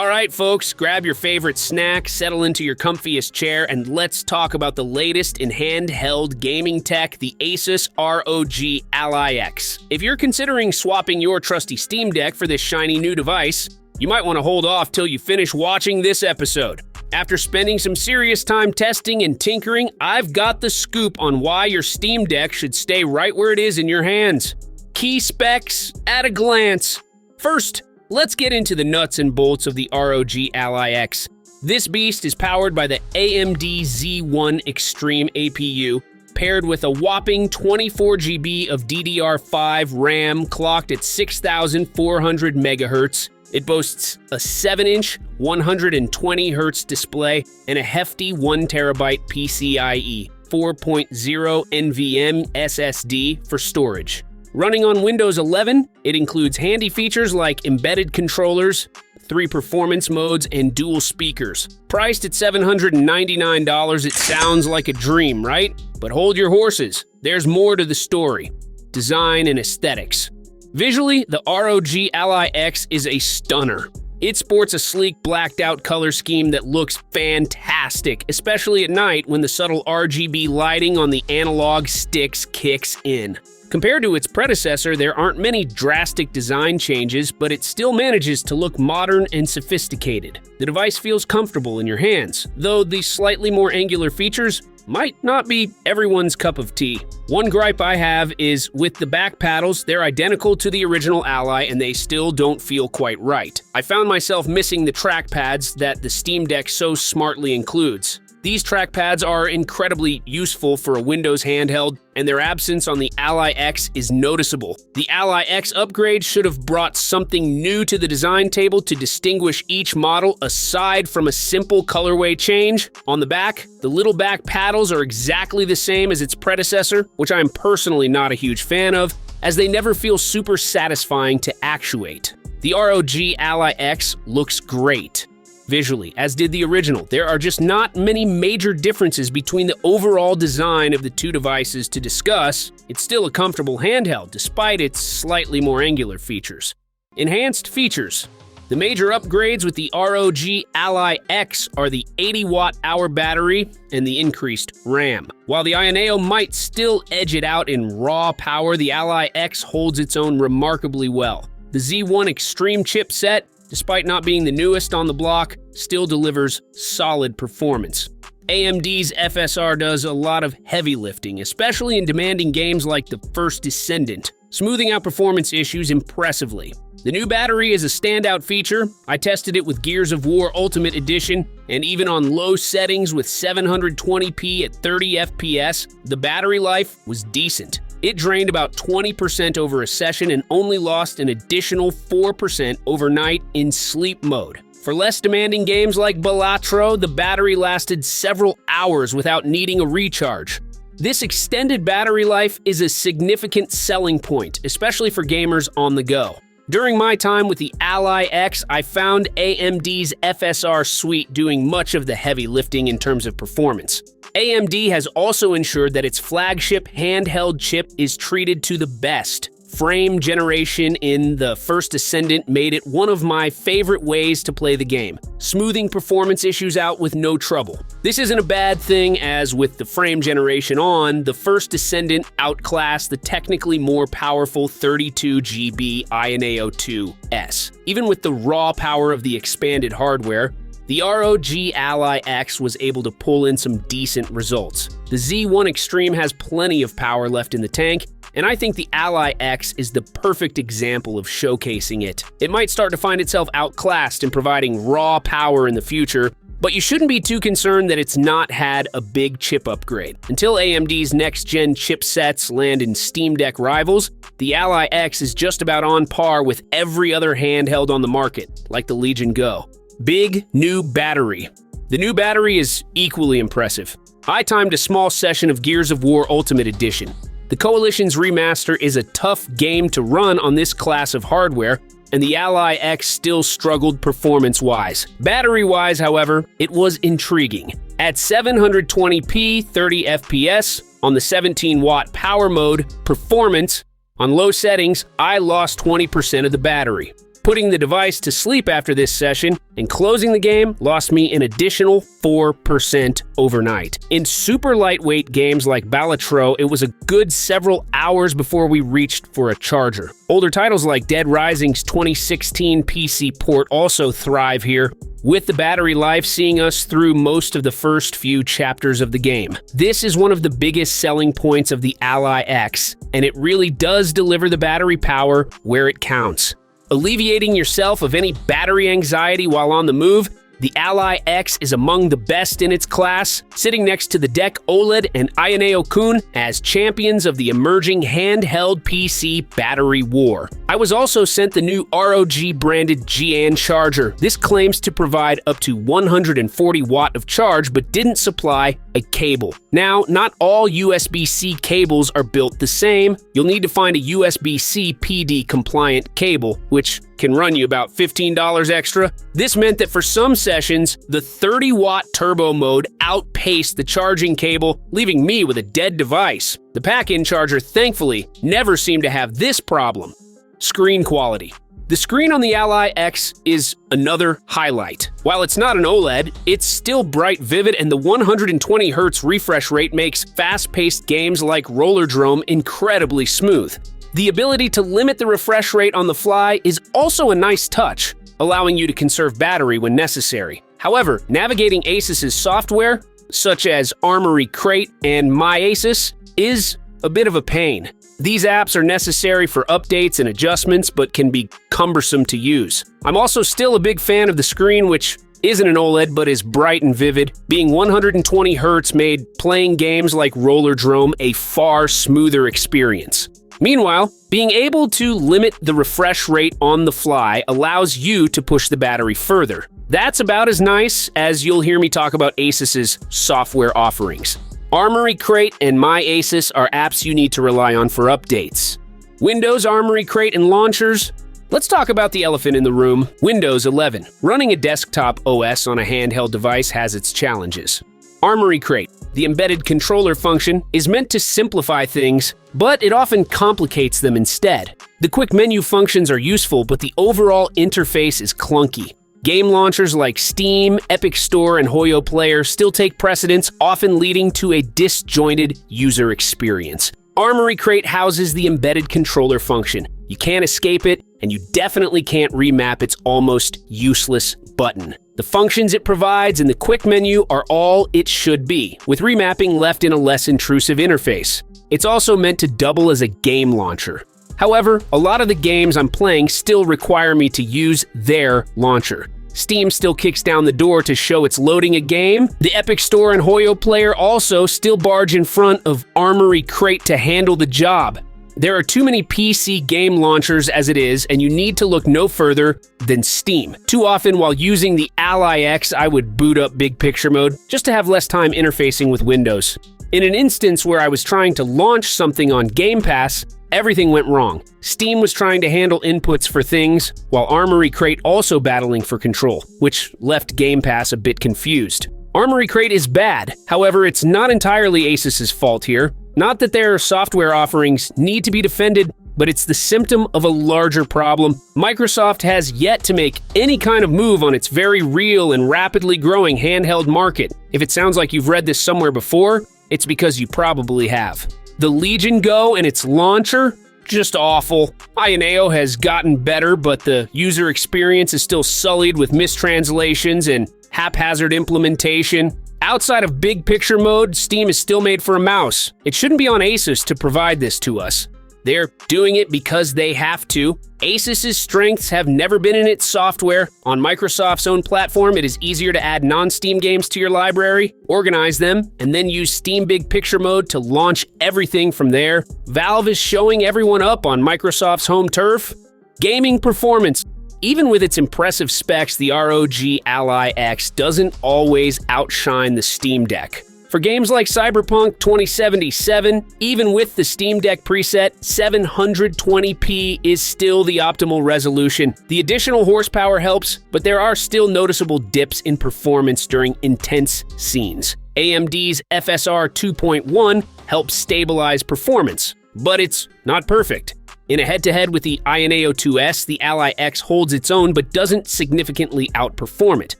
All right, folks, grab your favorite snack, settle into your comfiest chair, and let's talk about the latest in handheld gaming tech, the Asus ROG Ally X. If you're considering swapping your trusty Steam Deck for this shiny new device, you might want to hold off till you finish watching this episode. After spending some serious time testing and tinkering, I've got the scoop on why your Steam Deck should stay right where it is in your hands. Key specs at a glance. First, let's get into the nuts and bolts of the ROG Ally X. This beast is powered by the AMD Z1 Extreme APU, paired with a whopping 24 GB of DDR5 RAM clocked at 6,400 MHz. It boasts a 7-inch, 120 Hz display and a hefty 1TB PCIe 4.0 NVMe SSD for storage. Running on Windows 11, it includes handy features like embedded controllers, 3 performance modes, and dual speakers. Priced at $799, it sounds like a dream, right? But hold your horses, there's more to the story. Design and aesthetics. Visually, the ROG Ally X is a stunner. It sports a sleek blacked-out color scheme that looks fantastic, especially at night when the subtle RGB lighting on the analog sticks kicks in. Compared to its predecessor, there aren't many drastic design changes, but it still manages to look modern and sophisticated. The device feels comfortable in your hands, though the slightly more angular features might not be everyone's cup of tea. One gripe I have is with the back paddles, they're identical to the original Ally and they still don't feel quite right. I found myself missing the track pads that the Steam Deck so smartly includes. These trackpads are incredibly useful for a Windows handheld, and their absence on the Ally X is noticeable. The Ally X upgrade should have brought something new to the design table to distinguish each model aside from a simple colorway change. On the back, the little back paddles are exactly the same as its predecessor, which I am personally not a huge fan of, as they never feel super satisfying to actuate. The ROG Ally X looks great visually, as did the original. There are just not many major differences between the overall design of the two devices to discuss. It's still a comfortable handheld, despite its slightly more angular features. Enhanced features. The major upgrades with the ROG Ally X are the 80-watt-hour battery and the increased RAM. While the Ioneo might still edge it out in raw power, the Ally X holds its own remarkably well. The Z1 Extreme chipset, despite not being the newest on the block, still delivers solid performance. AMD's FSR does a lot of heavy lifting, especially in demanding games like The First Descendant, smoothing out performance issues impressively. The new battery is a standout feature. I tested it with Gears of War Ultimate Edition, and even on low settings with 720p at 30 FPS, the battery life was decent. It drained about 20% over a session and only lost an additional 4% overnight in sleep mode. For less demanding games like Balatro, the battery lasted several hours without needing a recharge. This extended battery life is a significant selling point, especially for gamers on the go. During my time with the Ally X, I found AMD's FSR suite doing much of the heavy lifting in terms of performance. AMD has also ensured that its flagship handheld chip is treated to the best. Frame generation in The First Descendant made it one of my favorite ways to play the game, smoothing performance issues out with no trouble. This isn't a bad thing, as with the frame generation on, The First Descendant outclassed the technically more powerful 32 GB Ioneo 2S. Even with the raw power of the expanded hardware, the ROG Ally X was able to pull in some decent results. The Z1 Extreme has plenty of power left in the tank, and I think the Ally X is the perfect example of showcasing it. It might start to find itself outclassed in providing raw power in the future, but you shouldn't be too concerned that it's not had a big chip upgrade. Until AMD's next-gen chipsets land in Steam Deck rivals, the Ally X is just about on par with every other handheld on the market, like the Legion Go. Big new battery. The new battery is equally impressive. I timed a small session of Gears of War Ultimate Edition. The Coalition's remaster is a tough game to run on this class of hardware, and the Ally X still struggled performance-wise. Battery-wise, however, it was intriguing. At 720p 30 FPS, on the 17-watt power mode, performance, on low settings, I lost 20% of the battery. Putting the device to sleep after this session and closing the game lost me an additional 4% overnight. In super lightweight games like Balatro, it was a good several hours before we reached for a charger. Older titles like Dead Rising's 2016 PC port also thrive here, with the battery life seeing us through most of the first few chapters of the game. This is one of the biggest selling points of the Ally X, and it really does deliver the battery power where it counts. Alleviating yourself of any battery anxiety while on the move, the Ally X is among the best in its class, sitting next to the DEC OLED and Ayaneo-kun as champions of the emerging handheld PC battery war. I was also sent the new ROG branded GAN charger. This claims to provide up to 140 watt of charge but didn't supply a cable. Now, not all USB-C cables are built the same. You'll need to find a USB-C PD compliant cable, which can run you about $15 extra. This meant that for some sessions, the 30-watt turbo mode outpaced the charging cable, leaving me with a dead device. The pack-in charger, thankfully, never seemed to have this problem. Screen quality. The screen on the Ally X is another highlight. While it's not an OLED, it's still bright, vivid, and the 120 Hz refresh rate makes fast-paced games like Rollerdrome incredibly smooth. The ability to limit the refresh rate on the fly is also a nice touch, allowing you to conserve battery when necessary. However, navigating Asus's software, such as Armory Crate and My Asus, is a bit of a pain. These apps are necessary for updates and adjustments, but can be cumbersome to use. I'm also still a big fan of the screen, which isn't an OLED but is bright and vivid. Being 120 Hz made playing games like Rollerdrome a far smoother experience. Meanwhile, being able to limit the refresh rate on the fly allows you to push the battery further. That's about as nice as you'll hear me talk about Asus's software offerings. Armory Crate and My Asus are apps you need to rely on for updates. Windows, Armory Crate, and launchers. Let's talk about the elephant in the room, Windows 11. Running a desktop OS on a handheld device has its challenges. Armory Crate, the embedded controller function, is meant to simplify things, but it often complicates them instead. The quick menu functions are useful, but the overall interface is clunky. Game launchers like Steam, Epic Store, and Hoyo Player still take precedence, often leading to a disjointed user experience. Armory Crate houses the embedded controller function. You can't escape it, and you definitely can't remap its almost useless button. The functions it provides in the quick menu are all it should be, with remapping left in a less intrusive interface. It's also meant to double as a game launcher. However, a lot of the games I'm playing still require me to use their launcher. Steam still kicks down the door to show it's loading a game. The Epic Store and Hoyo Player also still barge in front of Armory Crate to handle the job. There are too many PC game launchers as it is, and you need to look no further than Steam. Too often while using the Ally X, I would boot up big picture mode just to have less time interfacing with Windows. In an instance where I was trying to launch something on Game Pass, everything went wrong. Steam was trying to handle inputs for things, while Armory Crate also battling for control, which left Game Pass a bit confused. Armory Crate is bad, however, it's not entirely Asus's fault here. Not that their software offerings need to be defended, but it's the symptom of a larger problem. Microsoft has yet to make any kind of move on its very real and rapidly growing handheld market. If it sounds like you've read this somewhere before, it's because you probably have. The Legion Go and its launcher? Just awful. Ayaneo has gotten better, but the user experience is still sullied with mistranslations and haphazard implementation. Outside of big picture mode, Steam is still made for a mouse. It shouldn't be on Asus to provide this to us. They're doing it because they have to. Asus's strengths have never been in its software. On Microsoft's own platform, it is easier to add non-Steam games to your library, organize them, and then use Steam Big Picture Mode to launch everything from there. Valve is showing everyone up on Microsoft's home turf. Gaming performance. Even with its impressive specs, the ROG Ally X doesn't always outshine the Steam Deck. For games like Cyberpunk 2077, even with the Steam Deck preset, 720p is still the optimal resolution. The additional horsepower helps, but there are still noticeable dips in performance during intense scenes. AMD's FSR 2.1 helps stabilize performance, but it's not perfect. In a head-to-head with the Ioneo 2S, the Ally X holds its own but doesn't significantly outperform it.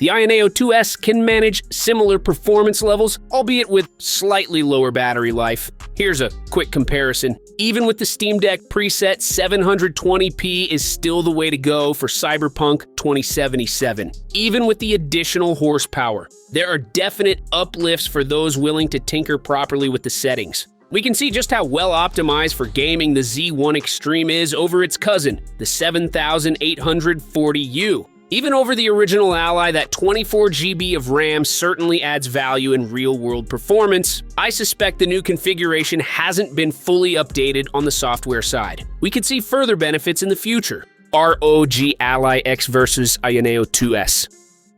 The Ioneo 2S can manage similar performance levels, albeit with slightly lower battery life. Here's a quick comparison. Even with the Steam Deck preset, 720p is still the way to go for Cyberpunk 2077, even with the additional horsepower. There are definite uplifts for those willing to tinker properly with the settings. We can see just how well optimized for gaming the Z1 Extreme is over its cousin, the 7840U. Even over the original Ally, that 24 GB of RAM certainly adds value in real-world performance. I suspect the new configuration hasn't been fully updated on the software side. We could see further benefits in the future. ROG Ally X versus Ioneo 2S.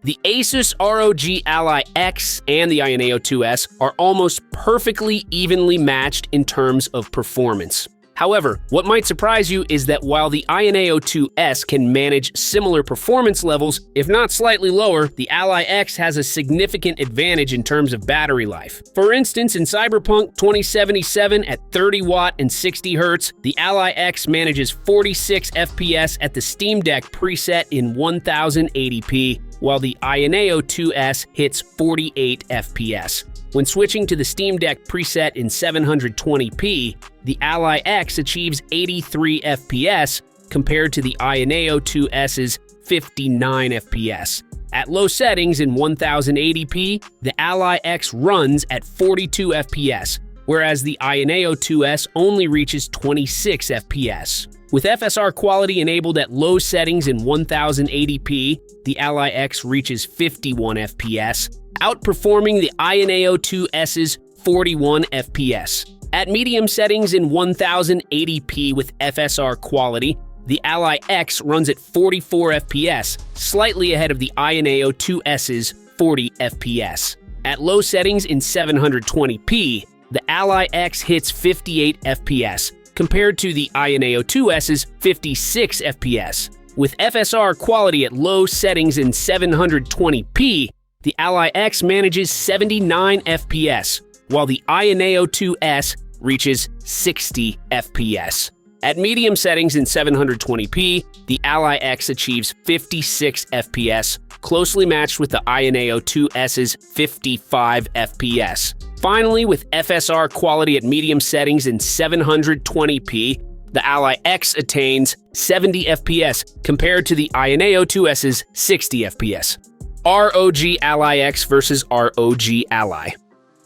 The Asus ROG Ally X and the Ioneo 2S are almost perfectly evenly matched in terms of performance. However, what might surprise you is that while the Ioneo 2S can manage similar performance levels, if not slightly lower, the Ally X has a significant advantage in terms of battery life. For instance, in Cyberpunk 2077 at 30 watt and 60 Hz, the Ally X manages 46 FPS at the Steam Deck preset in 1080p, while the Ioneo 2S hits 48 FPS. When switching to the Steam Deck preset in 720p, the Ally X achieves 83 FPS compared to the Ioneo 2S's 59 FPS. At low settings in 1080p, the Ally X runs at 42 FPS, whereas the Ioneo 2S only reaches 26 FPS. With FSR quality enabled at low settings in 1080p, the Ally X reaches 51 FPS, outperforming the Ioneo 2S's 41 FPS. At medium settings in 1080p with FSR quality, the Ally X runs at 44 FPS, slightly ahead of the Ioneo 2S's 40 FPS. At low settings in 720p, the Ally X hits 58 FPS, compared to the Ioneo 2S's 56 FPS. With FSR quality at low settings in 720p, the Ally X manages 79 FPS, while the Ioneo 2S reaches 60 FPS. At medium settings in 720p, the Ally X achieves 56 FPS, closely matched with the Ioneo 2S's 55 FPS. Finally, with FSR quality at medium settings in 720p, the Ally X attains 70 FPS compared to the Ioneo 2S's 60 FPS. ROG Ally X versus ROG Ally.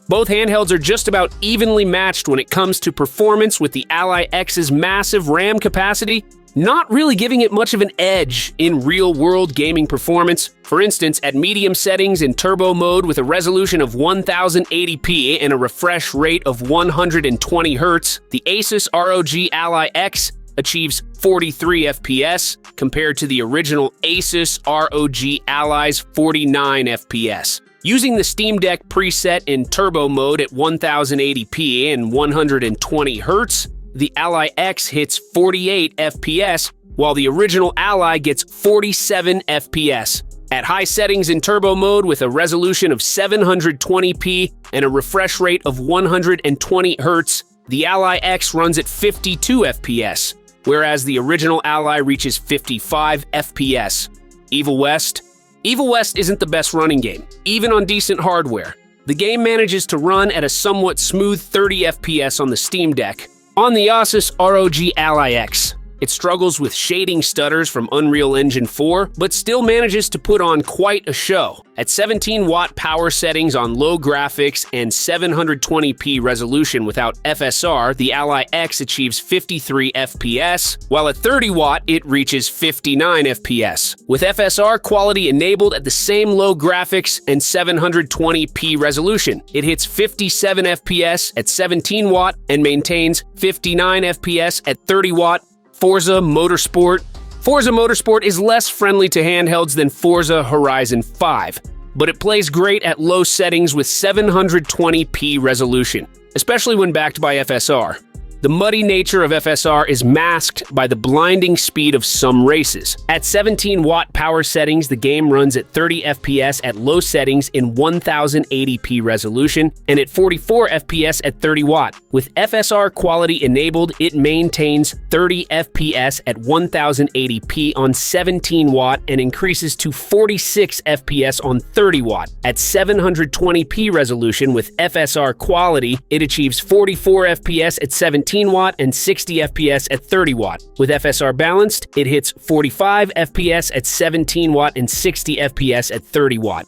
Both handhelds are just about evenly matched when it comes to performance, with the Ally X's massive RAM capacity not really giving it much of an edge in real-world gaming performance. For instance, at medium settings in turbo mode with a resolution of 1080p and a refresh rate of 120 Hz, the Asus ROG Ally X achieves 43 FPS compared to the original Asus ROG Ally's 49 FPS. Using the Steam Deck preset in turbo mode at 1080p and 120 Hz, the Ally X hits 48 FPS, while the original Ally gets 47 FPS. At high settings in turbo mode with a resolution of 720p and a refresh rate of 120 Hz, the Ally X runs at 52 FPS, whereas the original Ally reaches 55 FPS. Evil West? Evil West isn't the best running game, even on decent hardware. The game manages to run at a somewhat smooth 30 FPS on the Steam Deck. On the Asus ROG Ally X, it struggles with shading stutters from Unreal Engine 4, but still manages to put on quite a show. At 17-watt power settings on low graphics and 720p resolution without FSR, the Ally X achieves 53 FPS, while at 30-watt, it reaches 59 FPS. With FSR quality enabled at the same low graphics and 720p resolution, it hits 57 FPS at 17-watt and maintains 59 FPS at 30-watt. Forza Motorsport. Forza Motorsport is less friendly to handhelds than Forza Horizon 5, but it plays great at low settings with 720p resolution, especially when backed by FSR. The muddy nature of FSR is masked by the blinding speed of some races. At 17-watt power settings, the game runs at 30 FPS at low settings in 1080p resolution, and at 44 FPS at 30 watt. With FSR quality enabled, it maintains 30 FPS at 1080p on 17 watt and increases to 46 FPS on 30 watt. At 720p resolution with FSR quality, it achieves 44 FPS at 17 watt and 60 FPS at 30 watt. With FSR balanced, it hits 45 FPS at 17 watt and 60 FPS at 30 watt.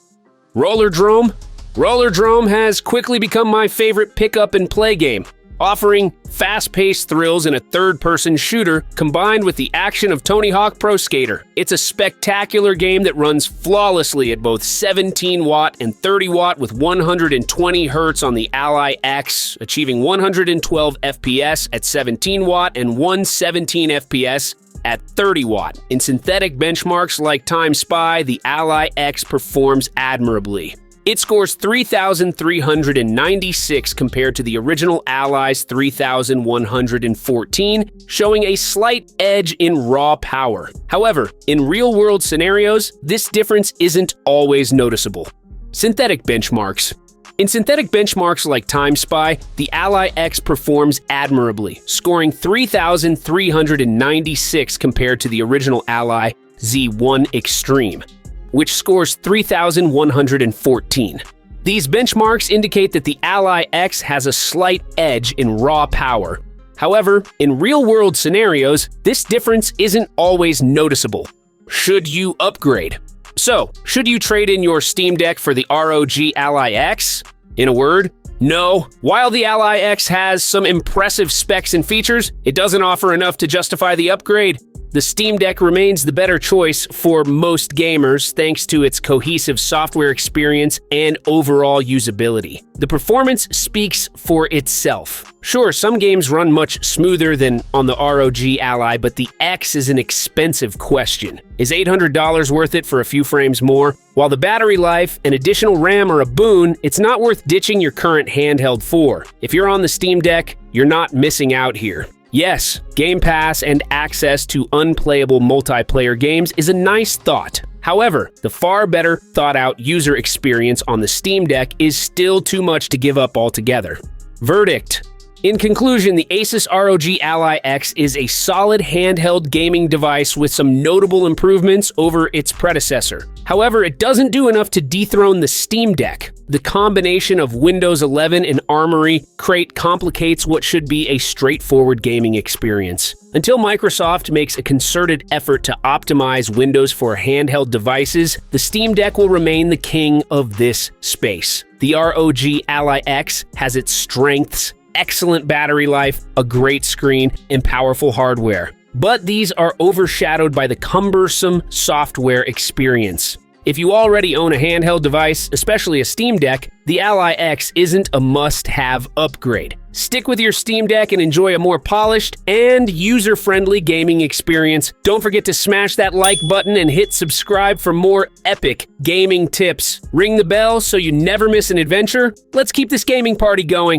Rollerdrome? Rollerdrome has quickly become my favorite pick-up and play game, offering fast-paced thrills in a third-person shooter combined with the action of Tony Hawk Pro Skater. It's a spectacular game that runs flawlessly at both 17 watt and 30 watt with 120 Hz on the Ally X, achieving 112 FPS at 17 watt and 117 FPS at 30 watt. In synthetic benchmarks like Time Spy, the Ally X performs admirably. It scores 3,396 compared to the original Ally's 3,114, showing a slight edge in raw power. However, in real-world scenarios, this difference isn't always noticeable. Synthetic benchmarks. In synthetic benchmarks like Time Spy, the Ally X performs admirably, scoring 3,396 compared to the original Ally Z1 Extreme, which scores 3,114. These benchmarks indicate that the Ally X has a slight edge in raw power. However, in real-world scenarios, this difference isn't always noticeable. Should you upgrade? So, should you trade in your Steam Deck for the ROG Ally X? In a word, no. While the Ally X has some impressive specs and features, it doesn't offer enough to justify the upgrade. The Steam Deck remains the better choice for most gamers thanks to its cohesive software experience and overall usability. The performance speaks for itself. Sure, some games run much smoother than on the ROG Ally, but the X is an expensive question. Is $800 worth it for a few frames more? While the battery life and additional RAM are a boon, it's not worth ditching your current handheld for. If you're on the Steam Deck, you're not missing out here. Yes, Game Pass and access to unplayable multiplayer games is a nice thought. However, the far better thought-out user experience on the Steam Deck is still too much to give up altogether. Verdict. In conclusion, the Asus ROG Ally X is a solid handheld gaming device with some notable improvements over its predecessor. However, it doesn't do enough to dethrone the Steam Deck. The combination of Windows 11 and Armory Crate complicates what should be a straightforward gaming experience. Until Microsoft makes a concerted effort to optimize Windows for handheld devices, the Steam Deck will remain the king of this space. The ROG Ally X has its strengths: excellent battery life, a great screen, and powerful hardware. But these are overshadowed by the cumbersome software experience. If you already own a handheld device, especially a Steam Deck, the Ally X isn't a must-have upgrade. Stick with your Steam Deck and enjoy a more polished and user-friendly gaming experience. Don't forget to smash that like button and hit subscribe for more epic gaming tips. Ring the bell so you never miss an adventure. Let's keep this gaming party going.